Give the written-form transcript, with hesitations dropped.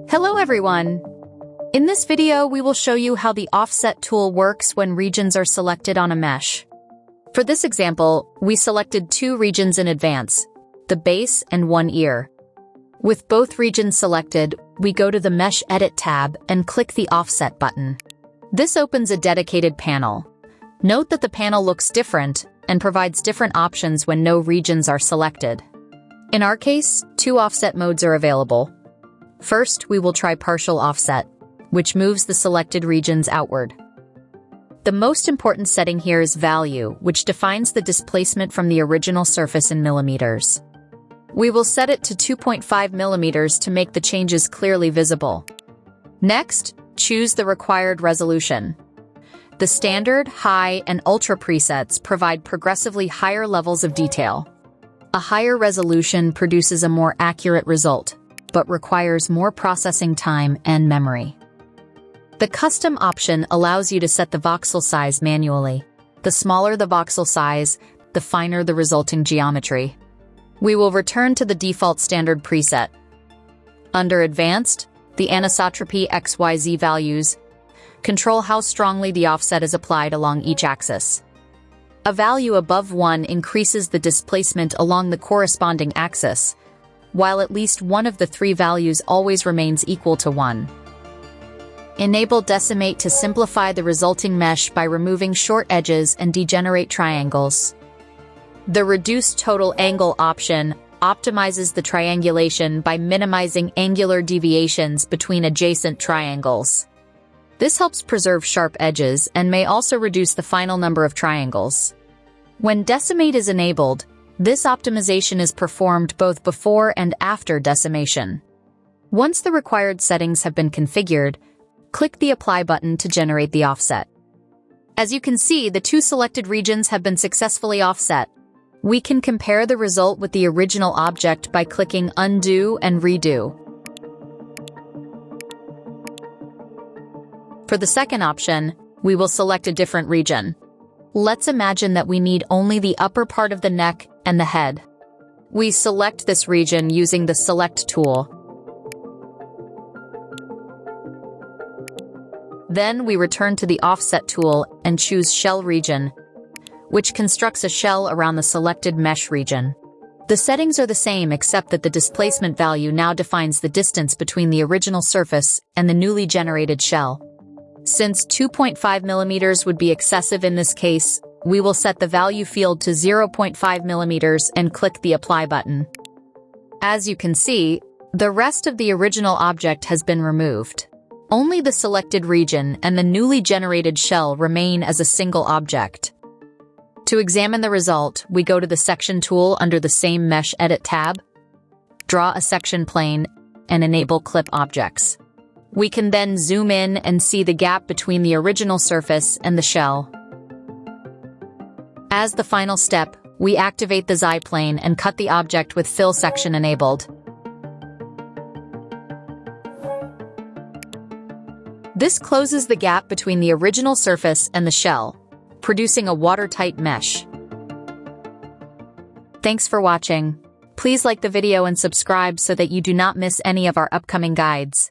Hello everyone! In this video, we will show you how the offset tool works when regions are selected on a mesh. For this example, we selected 2 regions in advance, the base and one ear. With both regions selected, we go to the Mesh Edit tab and click the Offset button. This opens a dedicated panel. Note that the panel looks different and provides different options when no regions are selected. In our case, 2 offset modes are available. First, we will try partial offset, which moves the selected regions outward. The most important setting here is value, which defines the displacement from the original surface in millimeters. We will set it to 2.5 millimeters to make the changes clearly visible. Next, choose the required resolution. The standard, high, and ultra presets provide progressively higher levels of detail. A higher resolution produces a more accurate result, but requires more processing time and memory. The custom option allows you to set the voxel size manually. The smaller the voxel size, the finer the resulting geometry. We will return to the default standard preset. Under Advanced, the anisotropy XYZ values control how strongly the offset is applied along each axis. A value above 1 increases the displacement along the corresponding axis, while at least one of the 3 values always remains equal to 1. Enable Decimate to simplify the resulting mesh by removing short edges and degenerate triangles. The Reduce Total Angle option optimizes the triangulation by minimizing angular deviations between adjacent triangles. This helps preserve sharp edges and may also reduce the final number of triangles. When Decimate is enabled, this optimization is performed both before and after decimation. Once the required settings have been configured, click the Apply button to generate the offset. As you can see, the 2 selected regions have been successfully offset. We can compare the result with the original object by clicking Undo and Redo. For the second option, we will select a different region. Let's imagine that we need only the upper part of the neck and the head. We select this region using the Select tool. Then we return to the Offset tool and choose Shell region, which constructs a shell around the selected mesh region. The settings are the same except that the displacement value now defines the distance between the original surface and the newly generated shell. Since 2.5 millimeters would be excessive in this case, we will set the value field to 0.5 millimeters and click the Apply button. As you can see, the rest of the original object has been removed. Only the selected region and the newly generated shell remain as a single object. To examine the result, we go to the Section tool under the same Mesh Edit tab, draw a section plane, and enable Clip Objects. We can then zoom in and see the gap between the original surface and the shell. As the final step, we activate the Z-plane and cut the object with Fill Section enabled. This closes the gap between the original surface and the shell, producing a watertight mesh. Thanks for watching. Please like the video and subscribe so that you do not miss any of our upcoming guides.